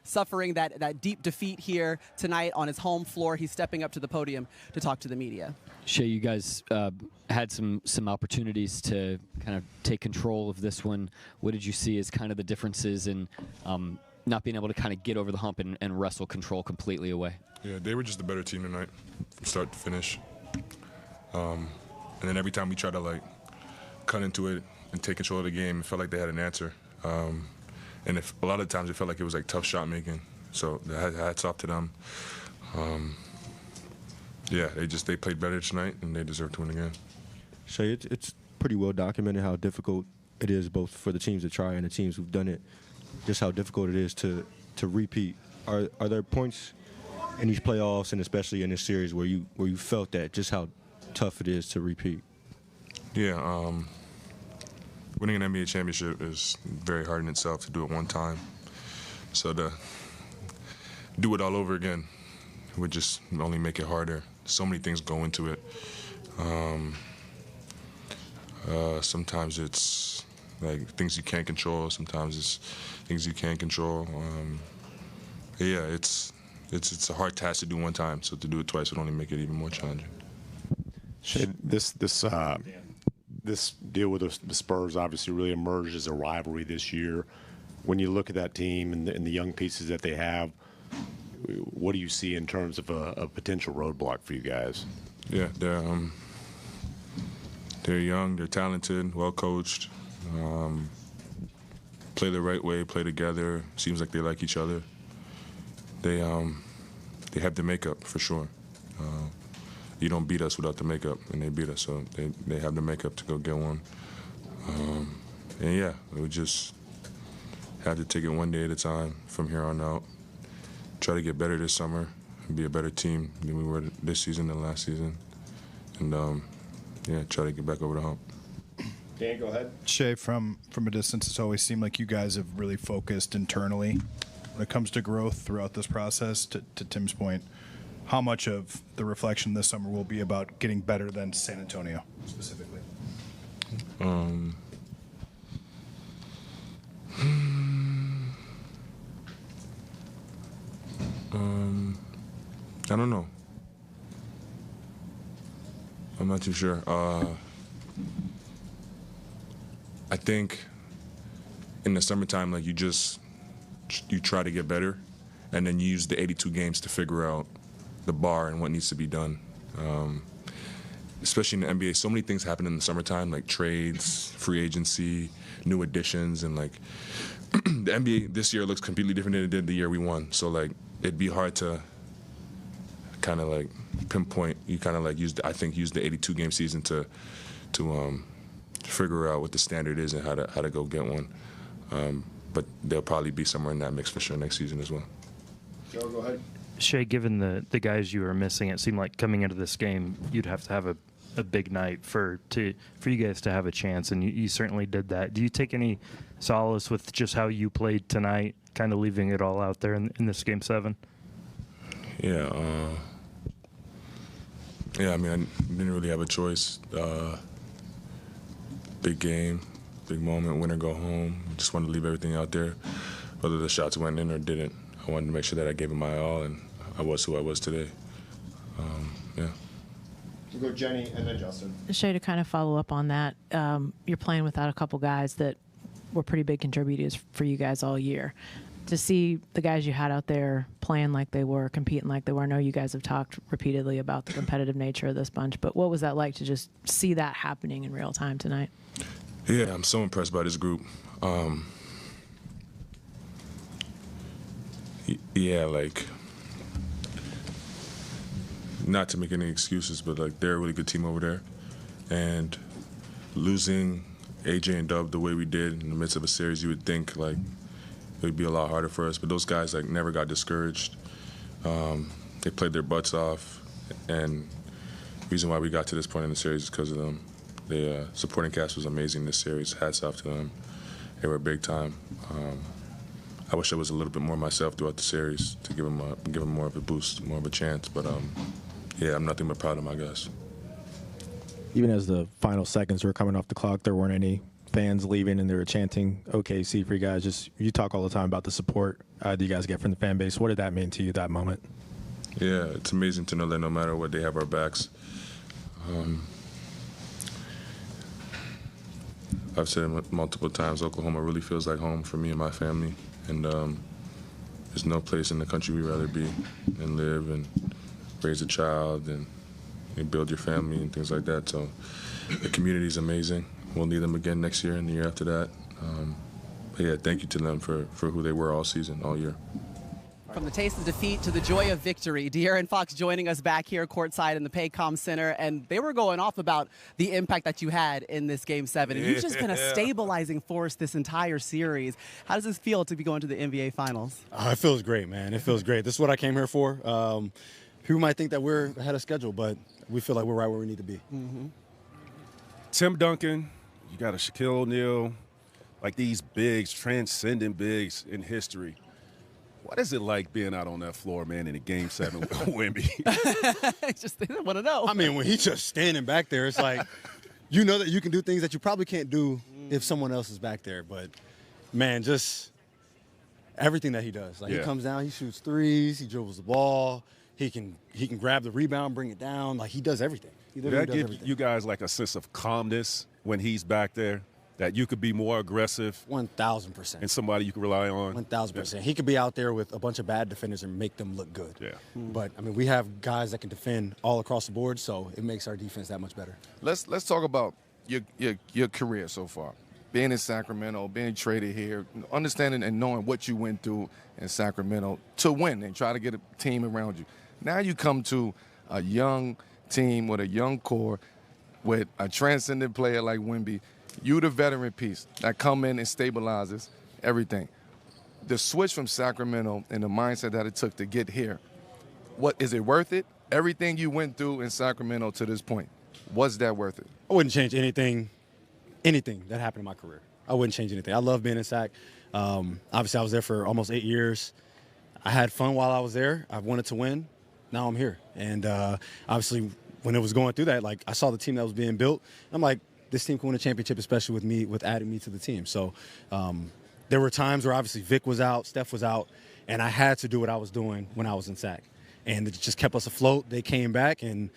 suffering that deep defeat here tonight on his home floor. He's stepping up to the podium to talk to the media. Shai, you guys had some opportunities to kind of take control of this one. What did you see as kind of the differences in not being able to kind of get over the hump and wrestle control completely away? Yeah, they were just a better team tonight from start to finish. And then every time we tried to, like, cut into it and take control of the game, it felt like they had an answer. And a lot of times it felt like it was, like, tough shot making. So hats off to them. Yeah, they played better tonight, and they deserve to win again. Shai, it's pretty well documented how difficult it is both for the teams that try and the teams who've done it, just how difficult it is to repeat. Are there points in these playoffs and especially in this series where you felt that, just how tough it is to repeat? Yeah, winning an NBA championship is very hard in itself to do it one time. So to do it all over again would just only make it harder. So many things go into it. Sometimes it's like things you can't control. Sometimes it's things you can control. Yeah, it's a hard task to do one time. So to do it twice would only make it even more challenging. Shai, this deal with the Spurs obviously really emerged as a rivalry this year. When you look at that team and the young pieces that they have, what do you see in terms of a potential roadblock for you guys? Yeah, they're young, they're talented, well coached, play the right way, play together. Seems like they like each other. They have the makeup for sure. You don't beat us without the makeup, and they beat us, so they have the makeup to go get one. And yeah, we just have to take it one day at a time from here on out. Try to get better this summer, and be a better team than we were this season and last season, and yeah, try to get back over the hump. Dan, go ahead. Shai, from a distance, it's always seemed like you guys have really focused internally when it comes to growth throughout this process. To Tim's point, how much of the reflection this summer will be about getting better than San Antonio specifically? I don't know. I'm not too sure. I think in the summertime, like, you try to get better, and then you use the 82 games to figure out the bar and what needs to be done. Especially in the NBA, so many things happen in the summertime, like trades, free agency, new additions, and like the NBA this year looks completely different than it did the year we won. So like it'd be hard to kind of like pinpoint. You kind of like use the 82 game season to figure out what the standard is and how to go get one. But they'll probably be somewhere in that mix for sure next season as well. Joe, go ahead. Shai, given the guys you were missing, it seemed like coming into this game you'd have to have a big night for you guys to have a chance, and you certainly did that. Do you take any solace with just how you played tonight, kind of leaving it all out there in this Game 7? Yeah. Yeah, I mean, I didn't really have a choice. Big game, big moment, win or go home. Just wanted to leave everything out there, whether the shots went in or didn't. I wanted to make sure that I gave it my all, and I was who I was today. Yeah. We'll go Jenny and then Justin. Shai, to kind of follow up on that, you're playing without a couple guys that were pretty big contributors for you guys all year. To see the guys you had out there playing like they were, competing like they were, I know you guys have talked repeatedly about the competitive nature of this bunch, but what was that like to just see that happening in real time tonight? Yeah, I'm so impressed by this group. Yeah, like, not to make any excuses, but like they're a really good team over there. And losing AJ and Dub the way we did in the midst of a series, you would think like it would be a lot harder for us. But those guys like never got discouraged. They played their butts off, and the reason why we got to this point in the series is because of them. The supporting cast was amazing this series. Hats off to them. They were big time. I wish I was a little bit more myself throughout the series to give them more of a boost, more of a chance. But yeah, I'm nothing but proud of my guys. Even as the final seconds were coming off the clock, there weren't any fans leaving and they were chanting OKC for you guys. Just you talk all the time about the support that you guys get from the fan base. What did that mean to you that moment? Yeah, it's amazing to know that no matter what, they have our backs. I've said it multiple times, Oklahoma really feels like home for me and my family. And there's no place in the country we'd rather be and live and raise a child and build your family and things like that. So the community is amazing. We'll need them again next year and the year after that. But yeah, thank you to them for who they were all season, all year. From the taste of defeat to the joy of victory, De'Aaron Fox joining us back here courtside in the Paycom Center, and they were going off about the impact that you had in this Game 7. And you've just been a stabilizing force this entire series. How does this feel to be going to the NBA Finals? It feels great, man. It feels great. This is what I came here for. People might think that we're ahead of schedule, but we feel like we're right where we need to be. Mm-hmm. Tim Duncan, you got a Shaquille O'Neal, like these bigs, transcendent bigs in history. What is it like being out on that floor, man, in a Game 7 with Wemby? They want to know. I mean, when he's just standing back there, it's like, you know that you can do things that you probably can't do if someone else is back there. But, man, just everything that he does. Like, He comes down, he shoots threes, he dribbles the ball, he can grab the rebound, bring it down. Like, he does everything. He Did that give you guys, like, a sense of calmness when he's back there? That you could be more aggressive? 1,000%. And somebody you could rely on? 1,000%. Yeah. He could be out there with a bunch of bad defenders and make them look good. Yeah. But, I mean, we have guys that can defend all across the board, so it makes our defense that much better. Let's talk about your career so far. Being in Sacramento, being traded here, understanding and knowing what you went through in Sacramento to win and try to get a team around you. Now you come to a young team with a young core with a transcendent player like Wemby. You the veteran piece that come in and stabilizes everything. The switch from Sacramento and the mindset that it took to get here, what is it worth it? Everything you went through in Sacramento to this point, was that worth it? I wouldn't change anything that happened in my career. I wouldn't change anything. I love being in Sac. Obviously, I was there for almost 8 years. I had fun while I was there. I wanted to win. Now I'm here. And obviously, when it was going through that, like I saw the team that was being built. I'm like, this team can win a championship, especially with adding me to the team. So there were times where obviously Vic was out, Steph was out, and I had to do what I was doing when I was in Sac. And it just kept us afloat. They came back, and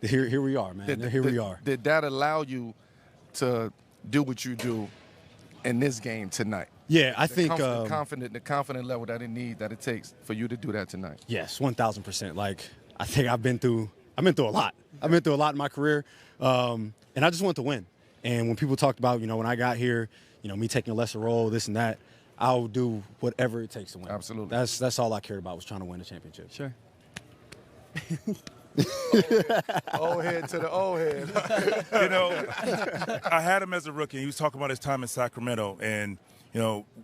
here we are, man. Here we are. Did that allow you to do what you do in this game tonight? Yeah, I think the confident level that it takes for you to do that tonight. Yes, 1,000%. Like I think I've been through a lot. I've been through a lot in my career, and I just want to win. And when people talked about, when I got here, me taking a lesser role, this and that, I'll do whatever it takes to win. Absolutely. That's all I cared about was trying to win a championship. Sure. Old head to the old head. I had him as a rookie. He was talking about his time in Sacramento and,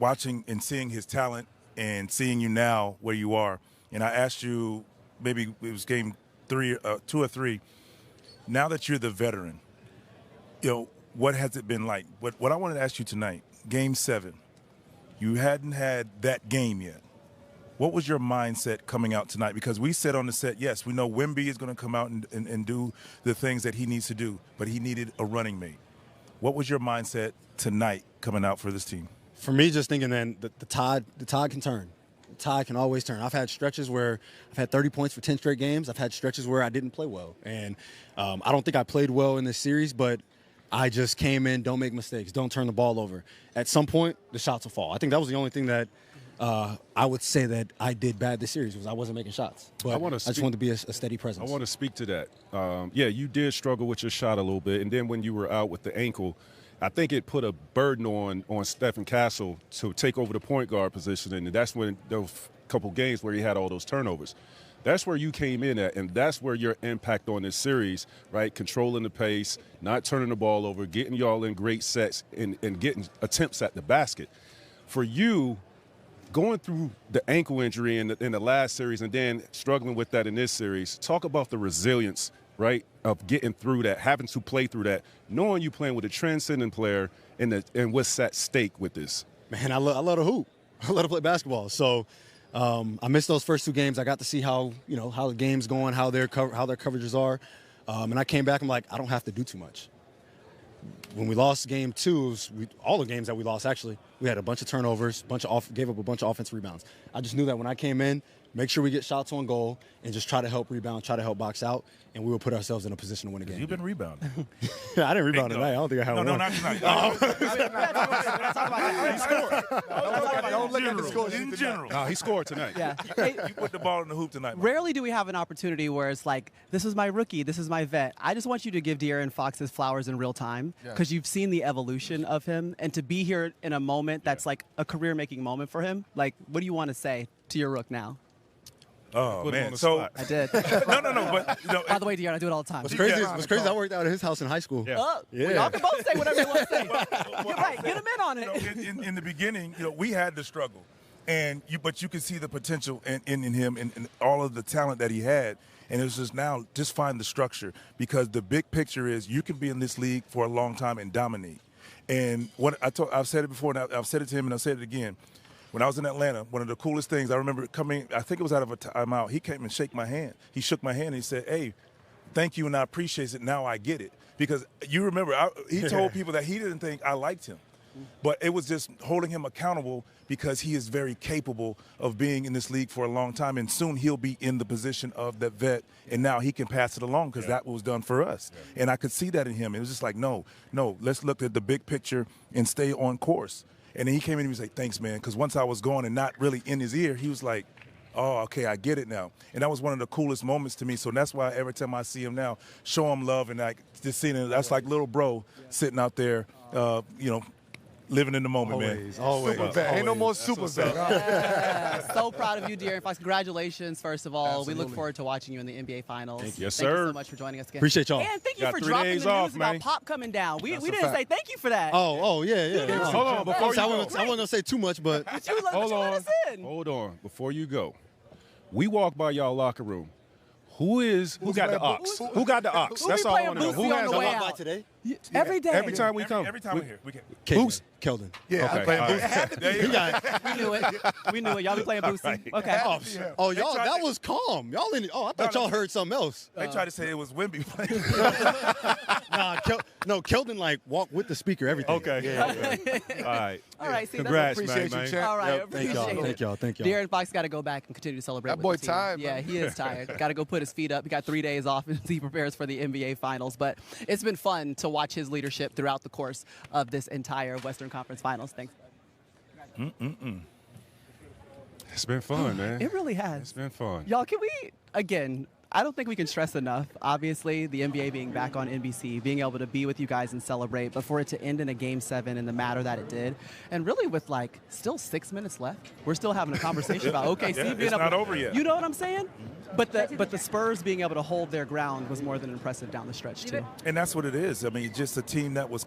watching and seeing his talent and seeing you now where you are. And I asked you, maybe it was game 2 or 3, now that you're the veteran, what has it been like? What I wanted to ask you tonight, Game 7, you hadn't had that game yet. What was your mindset coming out tonight? Because we said on the set, yes, we know Wemby is going to come out and do the things that he needs to do, but he needed a running mate. What was your mindset tonight coming out for this team? For me, just thinking, man, the tide can turn. The tide can always turn. I've had stretches where I've had 30 points for 10 straight games. I've had stretches where I didn't play well. And I don't think I played well in this series, but I just came in, don't make mistakes, don't turn the ball over. At some point, the shots will fall. I think that was the only thing that I would say that I did bad this series was I wasn't making shots. But I just wanted to be a steady presence. I want to speak to that. You did struggle with your shot a little bit, and then when you were out with the ankle, I think it put a burden on Stephen Castle to take over the point guard position, and that's when those couple games where he had all those turnovers. That's where you came in at, and that's where your impact on this series, right? Controlling the pace, not turning the ball over, getting y'all in great sets, and getting attempts at the basket. For you, going through the ankle injury in the last series and then struggling with that in this series, talk about the resilience, right, of getting through that, having to play through that, knowing you playing with a transcendent player and what's at stake with this. Man, I love to hoop. I love to play basketball. So I missed those first 2 games. I got to see how the game's going, how their coverages are. And I came back, I'm like, I don't have to do too much. when we lost game 2, all the games that we lost, actually, we had a bunch of turnovers, gave up a bunch of offensive rebounds. I just knew that when I came in, make sure we get shots on goal and just try to help rebound, try to help box out, and we will put ourselves in a position to win a game. You've been rebounding. I didn't rebound tonight. I don't think I had one. No, not tonight. He scored. Don't look at the scores. In general. No, he scored tonight. Yeah. You put the ball in the hoop tonight. Mike. Rarely do we have an opportunity where it's like, this is my rookie, this is my vet. I just want you to give De'Aaron Fox his flowers in real time because you've seen the evolution of him. And to be here in a moment that's like a career-making moment for him, like, what do you want to say to your rook now? Oh, Put him on man. the So spot. I did. no. But By the way, De'Aaron, I do it all the time. What's crazy is I worked out at his house in high school. Yeah. Oh, Yeah. well, y'all can both say whatever you want to say. You're right. Get him in on you know, it. in the beginning, we had the struggle, but you could see the potential in him and all of the talent that he had. And it was just now, just find the structure, because the big picture is you can be in this league for a long time and dominate. And what I've said it before, and I've said it to him, and I'll say it again. When I was in Atlanta, one of the coolest things, I remember coming, I think it was out of a timeout, he came and shook my hand. He shook my hand and he said, hey, thank you and I appreciate it. Now I get it. Because you remember, he told people that he didn't think I liked him. But it was just holding him accountable because he is very capable of being in this league for a long time. And soon he'll be in the position of that vet. And now he can pass it along because that was done for us. Yeah. And I could see that in him. It was just like, no, let's look at the big picture and stay on course. And then he came in and he was like, thanks, man. Because once I was gone and not really in his ear, he was like, oh, okay, I get it now. And that was one of the coolest moments to me. So that's why every time I see him now, show him love. And like just seeing him, that's like little bro sitting out there, living in the moment, Always, man. always. Super vet. Ain't no more super vet. Yeah. So proud of you, De'Aaron Fox. Congratulations, first of all. Absolutely. We look forward to watching you in the NBA Finals. Thank you. Yes, Thank you sir. so much for joining us again. Appreciate y'all. And thank you Got for 3 dropping days the news off, about man. Pop coming down. We That's a didn't fact. say thank you for that. Yeah. Hold on, before you I go. wasn't going to say too much, but But you let Hold on. us in. Hold on. Before you go, we walk by y'all locker room. Who got the ox? Who got the ox? Who That's be all I playing want to know. Boosie Who on has the the way ox? out? today? Every day. Every time we come. Every time we're here. We can. Boost, Keldon. Yeah, Okay, I'm playing all right. Boost. There you go. We knew it. We knew it. Y'all be playing Boosie. Okay. Oh, y'all, that was calm. Y'all didn't. Oh, I thought y'all heard something else. They tried to say it was Wemby playing. Nah, Keldon like walked with the speaker, everything. Okay. Yeah. All right. All right. See, Congrats, Appreciate man. you, champ. All right. Yep, thank y'all. Appreciate it. Thank y'all. De'Aaron Fox got to go back and continue to celebrate. That with boy the team. tired, Yeah, man. he is tired. Got to go put his feet up. He got 3 days off as he prepares for the NBA Finals. But it's been fun to watch his leadership throughout the course of this entire Western Conference Finals. Thanks. It's been fun, man. It really has. It's been fun. Y'all, can we, again, I don't think we can stress enough, obviously, the NBA being back on NBC, being able to be with you guys and celebrate, but for it to end in a Game 7 in the manner that it did, and really with, like, still 6 minutes left, we're still having a conversation about OKC being it's up. not over yet. You know what I'm saying? But the Spurs being able to hold their ground was more than impressive down the stretch, too. And that's what it is. I mean, just a team that was